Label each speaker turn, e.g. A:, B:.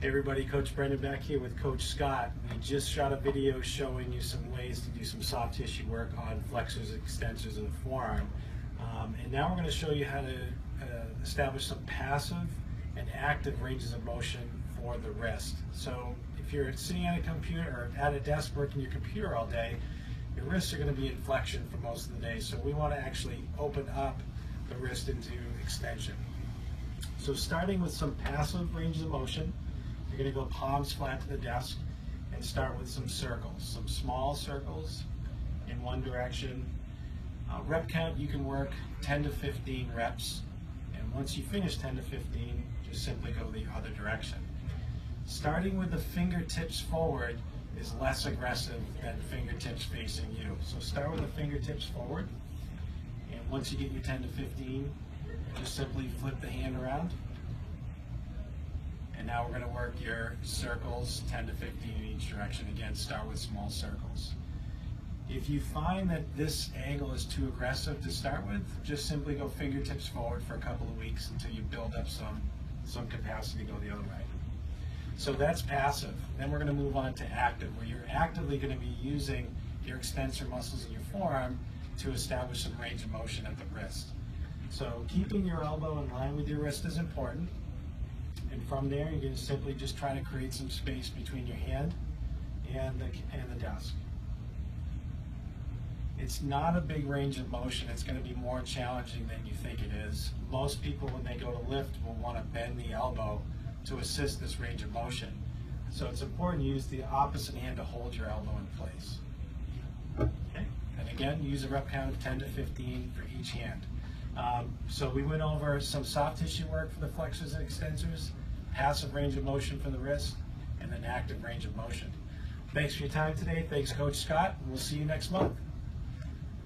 A: Hey everybody, Coach Brendan back here with Coach Scott. We just shot a video showing you some ways to do some soft tissue work on flexors and extensors of the forearm. And now we're going to show you how to establish some passive and active ranges of motion for the wrist. So if you're sitting at a computer or at a desk working your computer all day, your wrists are going to be in flexion for most of the day. So we want to actually open up the wrist into extension. So starting with some passive ranges of motion, you're going to go palms flat to the desk and start with some circles, some small circles in one direction. Rep count, you can work 10 to 15 reps, and once you finish 10 to 15, just simply go the other direction. Starting with the fingertips forward is less aggressive than fingertips facing you. So start with the fingertips forward, and once you get your 10 to 15, just simply flip the hand around. And now we're going to work your circles 10 to 15 in each direction. Again, start with small circles. If you find that this angle is too aggressive to start with, just simply go fingertips forward for a couple of weeks until you build up some capacity to go the other way. So that's passive. Then we're going to move on to active, where you're actively going to be using your extensor muscles in your forearm to establish some range of motion at the wrist. So keeping your elbow in line with your wrist is important. And from there, you're going to simply just try to create some space between your hand and the desk. It's not a big range of motion. It's going to be more challenging than you think it is. Most people, when they go to lift, will want to bend the elbow to assist this range of motion. So it's important to use the opposite hand to hold your elbow in place. Okay. And again, use a rep count of 10 to 15 for each hand. So we went over some soft tissue work for the flexors and extensors, passive range of motion for the wrist, and then active range of motion. Thanks for your time today. Thanks, Coach Scott. We'll see you next month.